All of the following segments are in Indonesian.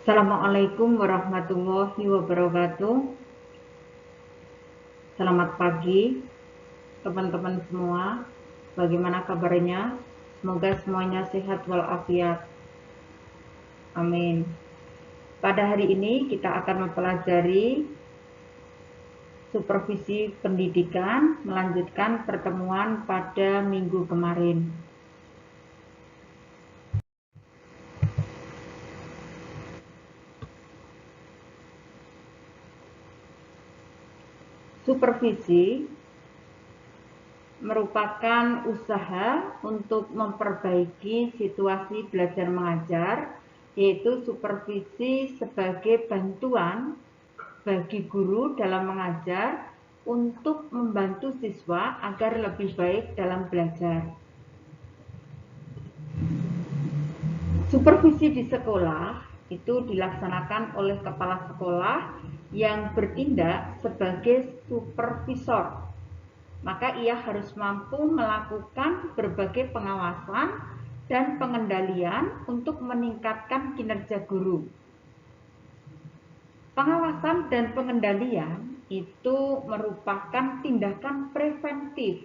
Assalamualaikum warahmatullahi wabarakatuh. Selamat pagi teman-teman semua. Bagaimana kabarnya? Semoga semuanya sehat walafiat. Amin. Pada hari ini kita akan mempelajari supervisi pendidikan, melanjutkan pertemuan pada minggu kemarin. Supervisi merupakan usaha untuk memperbaiki situasi belajar mengajar, yaitu supervisi sebagai bantuan bagi guru dalam mengajar untuk membantu siswa agar lebih baik dalam belajar. Supervisi di sekolah itu dilaksanakan oleh kepala sekolah yang bertindak sebagai supervisor. Maka ia harus mampu melakukan berbagai pengawasan dan pengendalian untuk meningkatkan kinerja guru. Pengawasan dan pengendalian itu merupakan tindakan preventif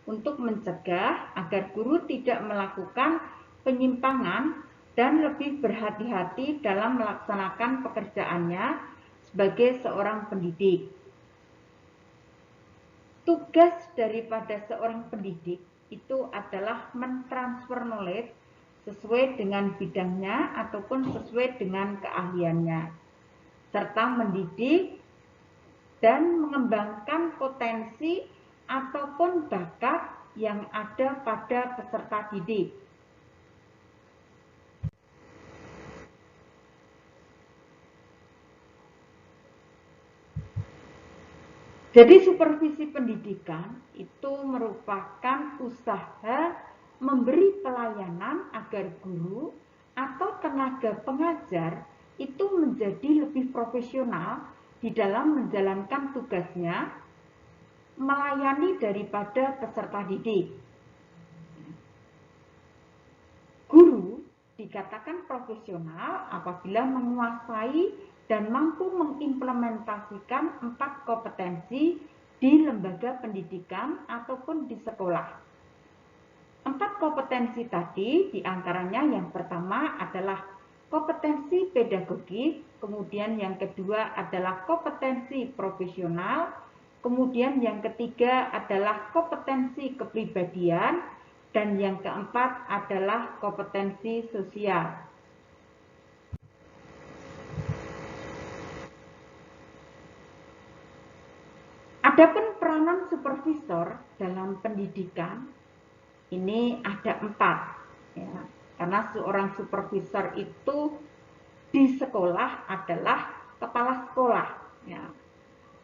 untuk mencegah agar guru tidak melakukan penyimpangan dan lebih berhati-hati dalam melaksanakan pekerjaannya sebagai seorang pendidik. Tugas daripada seorang pendidik itu adalah mentransfer knowledge sesuai dengan bidangnya ataupun sesuai dengan keahliannya, serta mendidik dan mengembangkan potensi ataupun bakat yang ada pada peserta didik. Jadi supervisi pendidikan itu merupakan usaha memberi pelayanan agar guru atau tenaga pengajar itu menjadi lebih profesional di dalam menjalankan tugasnya melayani daripada peserta didik. Guru dikatakan profesional apabila menguasai dan mampu mengimplementasikan 4 kompetensi di lembaga pendidikan ataupun di sekolah. 4 kompetensi tadi diantaranya yang pertama adalah kompetensi pedagogik, kemudian yang kedua adalah kompetensi profesional, kemudian yang ketiga adalah kompetensi kepribadian, dan yang keempat adalah kompetensi sosial. Adapun peranan supervisor dalam pendidikan ini ada 4, ya, karena seorang supervisor itu di sekolah adalah kepala sekolah. Ya.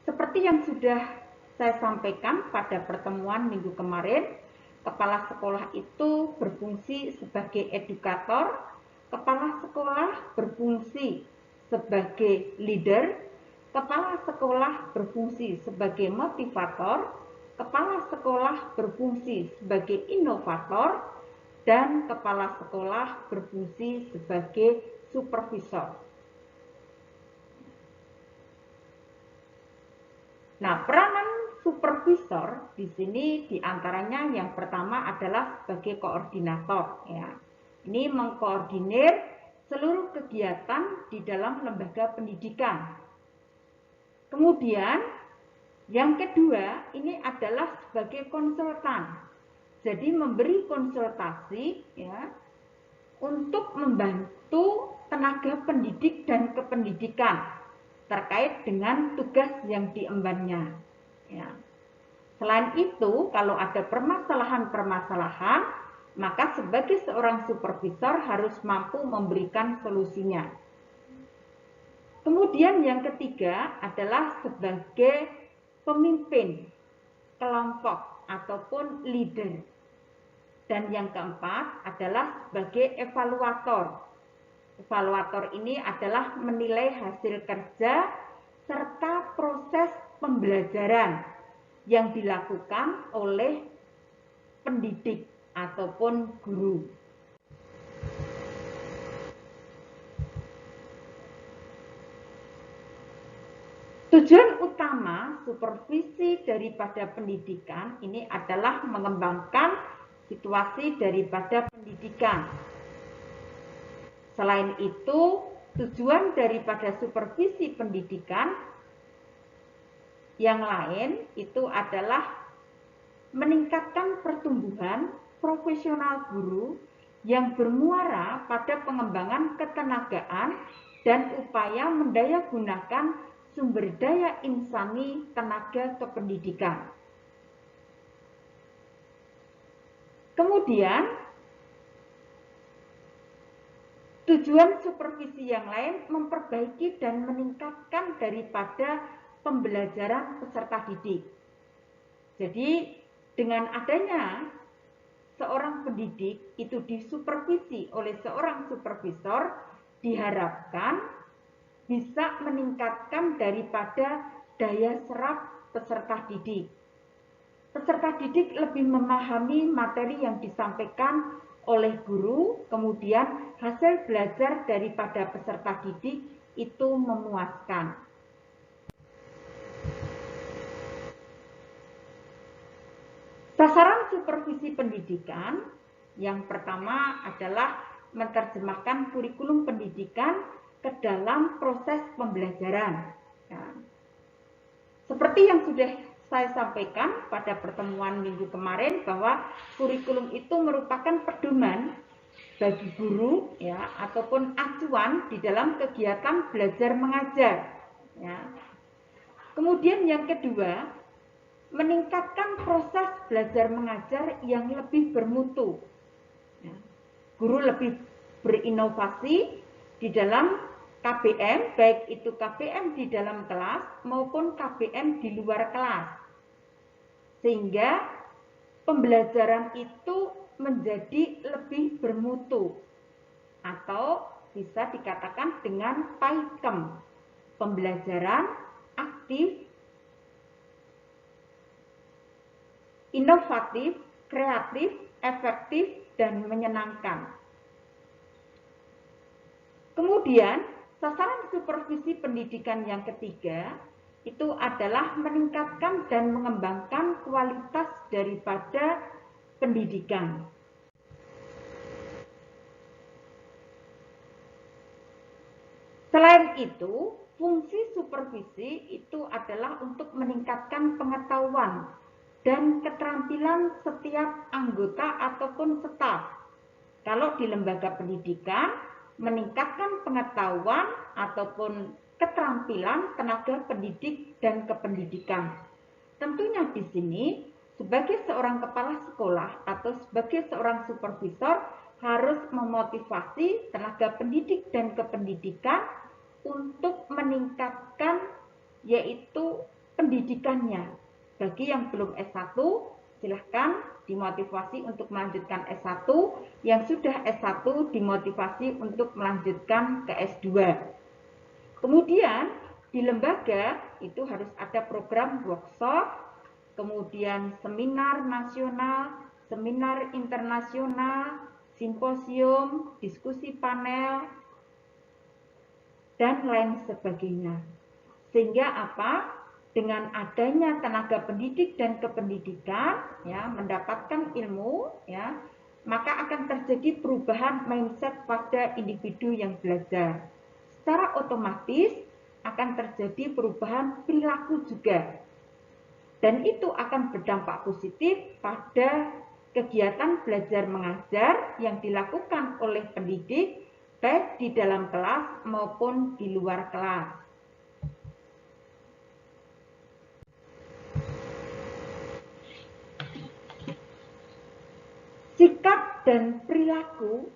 Seperti yang sudah saya sampaikan pada pertemuan minggu kemarin, kepala sekolah itu berfungsi sebagai edukator, kepala sekolah berfungsi sebagai leader, kepala sekolah berfungsi sebagai motivator, kepala sekolah berfungsi sebagai inovator, dan kepala sekolah berfungsi sebagai supervisor. Nah, peranan supervisor di sini diantaranya yang pertama adalah sebagai koordinator. Ya. Ini mengkoordinir seluruh kegiatan di dalam lembaga pendidikan. Kemudian yang kedua ini adalah sebagai konsultan. Jadi memberi konsultasi ya untuk membantu tenaga pendidik dan kependidikan terkait dengan tugas yang diembannya. Ya. Selain itu, kalau ada permasalahan-permasalahan, maka sebagai seorang supervisor harus mampu memberikan solusinya. Kemudian yang ketiga adalah sebagai pemimpin kelompok ataupun leader. Dan yang keempat adalah sebagai evaluator. Evaluator ini adalah menilai hasil kerja serta proses pembelajaran yang dilakukan oleh pendidik ataupun guru. Tujuan utama supervisi daripada pendidikan ini adalah mengembangkan situasi daripada pendidikan. Selain itu, tujuan daripada supervisi pendidikan yang lain itu adalah meningkatkan pertumbuhan profesional guru yang bermuara pada pengembangan ketenagaan dan upaya mendayagunakan sumber daya insani tenaga kependidikan. Kemudian, tujuan supervisi yang lain memperbaiki dan meningkatkan daripada pembelajaran peserta didik. Jadi, dengan adanya seorang pendidik itu disupervisi oleh seorang supervisor, diharapkan bisa meningkatkan daripada daya serap peserta didik. Peserta didik lebih memahami materi yang disampaikan oleh guru, kemudian hasil belajar daripada peserta didik itu memuaskan. Sasaran supervisi pendidikan yang pertama adalah menerjemahkan kurikulum pendidikan ke dalam proses pembelajaran. Ya. Seperti yang sudah saya sampaikan pada pertemuan minggu kemarin bahwa kurikulum itu merupakan pedoman bagi guru ya ataupun acuan di dalam kegiatan belajar mengajar. Ya. Kemudian yang kedua, meningkatkan proses belajar mengajar yang lebih bermutu. Ya. Guru lebih berinovasi di dalam KBM, baik itu KBM di dalam kelas maupun KBM di luar kelas. Sehingga pembelajaran itu menjadi lebih bermutu atau bisa dikatakan dengan PAIKEM, pembelajaran aktif, inovatif, kreatif, efektif, dan menyenangkan. Kemudian, sasaran supervisi pendidikan yang ketiga itu adalah meningkatkan dan mengembangkan kualitas daripada pendidikan. Selain itu, fungsi supervisi itu adalah untuk meningkatkan pengetahuan dan keterampilan setiap anggota ataupun staf. Kalau di lembaga pendidikan, meningkatkan pengetahuan ataupun keterampilan tenaga pendidik dan kependidikan. Tentunya di sini, sebagai seorang kepala sekolah atau sebagai seorang supervisor harus memotivasi tenaga pendidik dan kependidikan untuk meningkatkan yaitu pendidikannya. Bagi yang belum S1, silahkan dimotivasi untuk melanjutkan S1, yang sudah S1 dimotivasi untuk melanjutkan ke S2. Kemudian di lembaga itu harus ada program workshop, kemudian seminar nasional, seminar internasional, simposium, diskusi panel, dan lain sebagainya. Sehingga apa? Dengan adanya tenaga pendidik dan kependidikan ya mendapatkan ilmu ya, maka akan terjadi perubahan mindset pada individu yang belajar. Secara otomatis akan terjadi perubahan perilaku juga. Dan itu akan berdampak positif pada kegiatan belajar mengajar yang dilakukan oleh pendidik baik di dalam kelas maupun di luar kelas. Sikap dan perilaku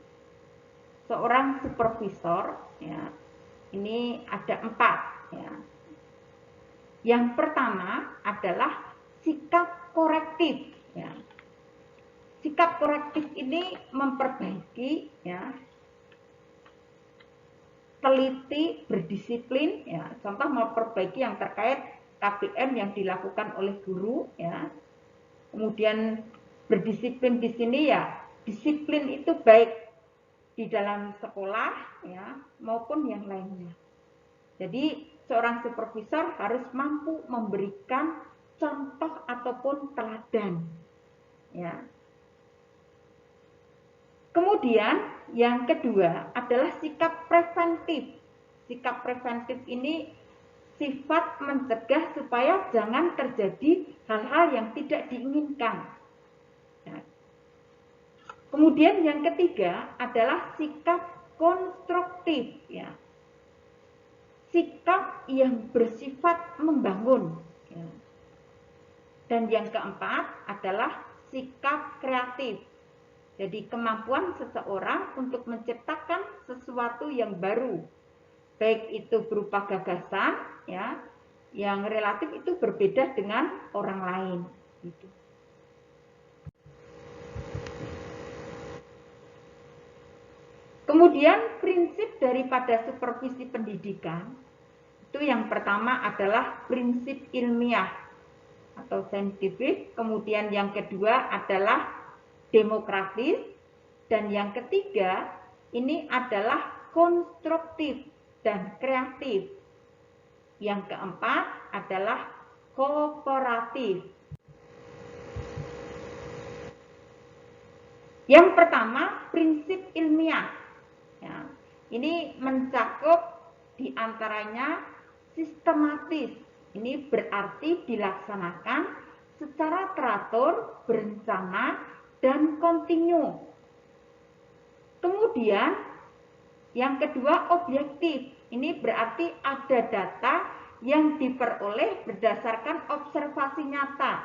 seorang supervisor ya, ini ada 4 ya. Yang pertama adalah sikap korektif ya. Sikap korektif ini memperbaiki ya, teliti, berdisiplin ya. Contoh memperbaiki yang terkait KBM yang dilakukan oleh guru ya. Kemudian berdisiplin di sini ya, disiplin itu baik di dalam sekolah ya maupun yang lainnya. Jadi seorang supervisor harus mampu memberikan contoh ataupun teladan. Ya. Kemudian yang kedua adalah sikap preventif. Sikap preventif ini sifat mencegah supaya jangan terjadi hal-hal yang tidak diinginkan. Nah, kemudian yang ketiga adalah sikap konstruktif, ya. Sikap yang bersifat membangun. Ya. Dan yang keempat adalah sikap kreatif. Jadi kemampuan seseorang untuk menciptakan sesuatu yang baru, baik itu berupa gagasan, ya, yang relatif itu berbeda dengan orang lain. Gitu. Kemudian prinsip daripada supervisi pendidikan itu yang pertama adalah prinsip ilmiah atau saintifik, kemudian yang kedua adalah demokratis, dan yang ketiga ini adalah konstruktif dan kreatif. Yang keempat adalah kooperatif. Yang pertama, prinsip ilmiah. Ya, ini mencakup diantaranya sistematis. Ini berarti dilaksanakan secara teratur, berencana, dan kontinu. Kemudian yang kedua objektif. Ini berarti ada data yang diperoleh berdasarkan observasi nyata.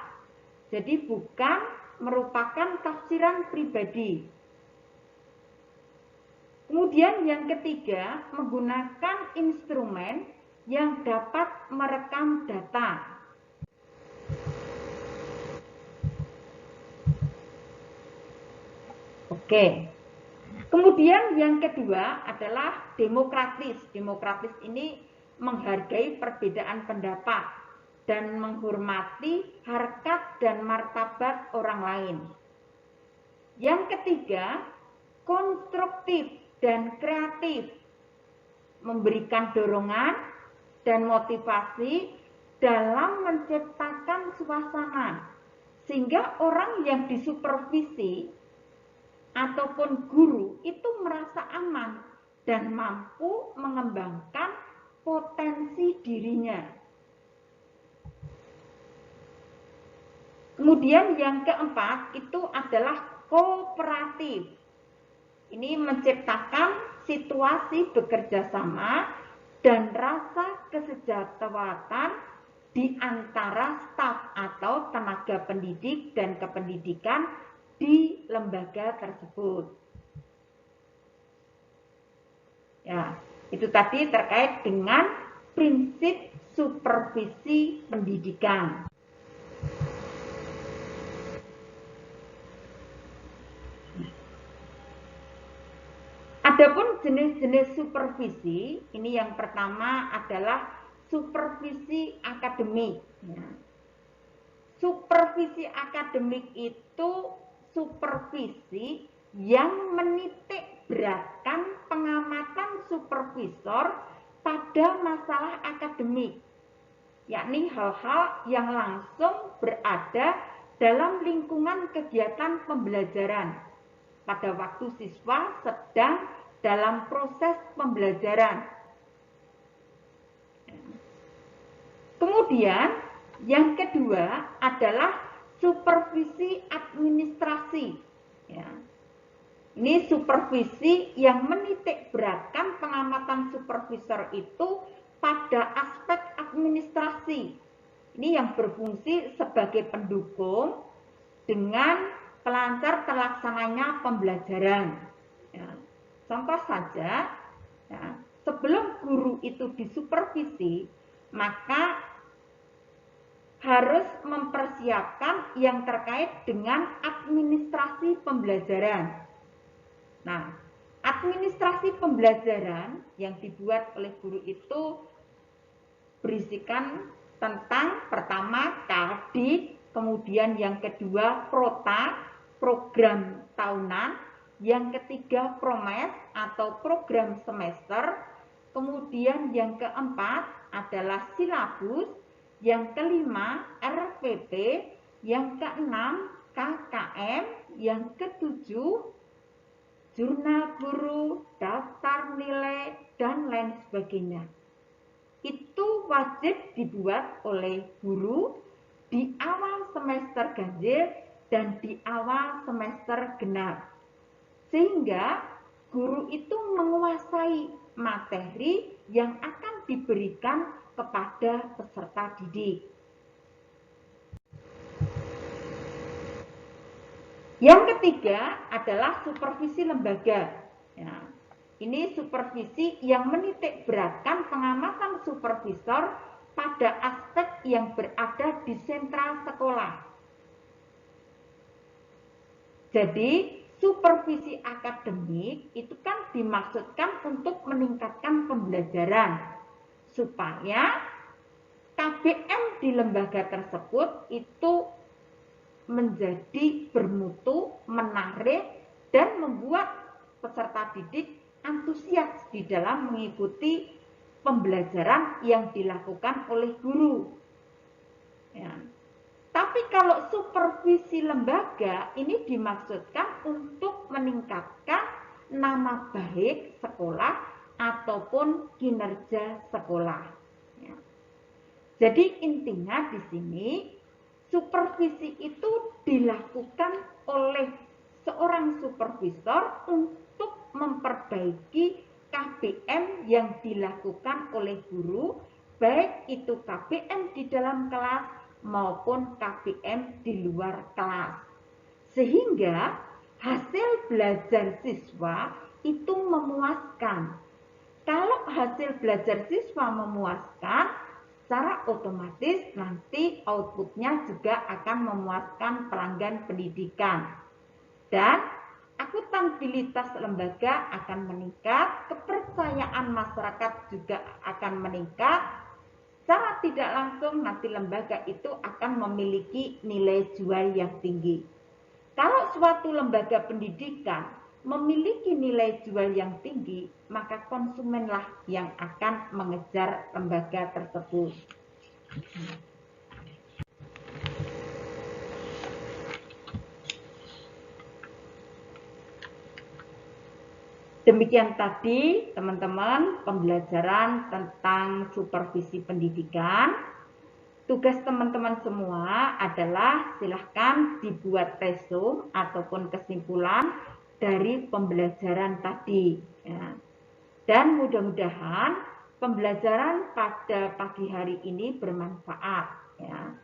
Jadi bukan merupakan tafsiran pribadi. Kemudian yang ketiga, menggunakan instrumen yang dapat merekam data. Oke. Kemudian yang kedua adalah demokratis. Demokratis ini menghargai perbedaan pendapat dan menghormati harkat dan martabat orang lain. Yang ketiga, konstruktif dan kreatif. Memberikan dorongan dan motivasi dalam menciptakan suasana sehingga orang yang disupervisi ataupun guru itu merasa aman dan mampu mengembangkan potensi dirinya. Kemudian yang keempat itu adalah kooperatif. Ini menciptakan situasi bekerja sama dan rasa kesejahteraan di antara staf atau tenaga pendidik dan kependidikan di lembaga tersebut. Ya, itu tadi terkait dengan prinsip supervisi pendidikan. Adapun jenis-jenis supervisi, ini yang pertama adalah supervisi akademik. Ya. Supervisi akademik itu supervisi yang menitik beratkan pengamatan supervisor pada masalah akademik, yakni hal-hal yang langsung berada dalam lingkungan kegiatan pembelajaran pada waktu siswa sedang dalam proses pembelajaran. Kemudian yang kedua adalah supervisi administrasi. Ya. Ini supervisi yang menitik beratkan pengamatan supervisor itu pada aspek administrasi. Ini yang berfungsi sebagai pendukung dengan pelancar terlaksananya pembelajaran. Ya. Contoh saja, ya, sebelum guru itu disupervisi, maka harus mempersiapkan yang terkait dengan administrasi pembelajaran. Nah, administrasi pembelajaran yang dibuat oleh guru itu berisikan tentang pertama KADIK, kemudian yang kedua PROTA, program tahunan, yang ketiga PROMES atau program semester, kemudian yang keempat adalah silabus, yang kelima RPP, yang keenam KKM, yang ketujuh jurnal guru, daftar nilai, dan lain sebagainya. Itu wajib dibuat oleh guru di awal semester ganjil dan di awal semester genap. Sehingga guru itu menguasai materi yang akan diberikan kepada peserta didik. Yang ketiga adalah supervisi lembaga. Ya, ini supervisi yang menitik beratkan pengamatan supervisor pada aspek yang berada di sentral sekolah. Jadi, supervisi akademik itu kan dimaksudkan untuk meningkatkan pembelajaran supaya KBM di lembaga tersebut itu menjadi bermutu, menarik, dan membuat peserta didik antusias di dalam mengikuti pembelajaran yang dilakukan oleh guru. Ya. Tapi kalau supervisi lembaga ini dimaksudkan untuk meningkatkan nama baik sekolah ataupun kinerja sekolah. Ya. Jadi intinya di sini supervisi itu dilakukan oleh seorang supervisor untuk memperbaiki KBM yang dilakukan oleh guru, baik itu KBM di dalam kelas maupun KBM di luar kelas. Sehingga hasil belajar siswa itu memuaskan. Kalau hasil belajar siswa memuaskan, secara otomatis nanti outputnya juga akan memuaskan pelanggan pendidikan. Dan akuntabilitas lembaga akan meningkat, kepercayaan masyarakat juga akan meningkat. Secara tidak langsung nanti lembaga itu akan memiliki nilai jual yang tinggi. Kalau suatu lembaga pendidikan memiliki nilai jual yang tinggi, maka konsumenlah yang akan mengejar lembaga tersebut. Demikian tadi teman-teman pembelajaran tentang supervisi pendidikan. Tugas teman-teman semua adalah silahkan dibuat resume ataupun kesimpulan dari pembelajaran tadi. Ya. Dan mudah-mudahan pembelajaran pada pagi hari ini bermanfaat. Ya.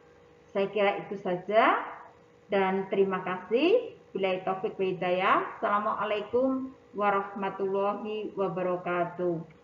Saya kira itu saja dan terima kasih. Billahi taufik wa hidayah. Assalamualaikum warahmatullahi wabarakatuh.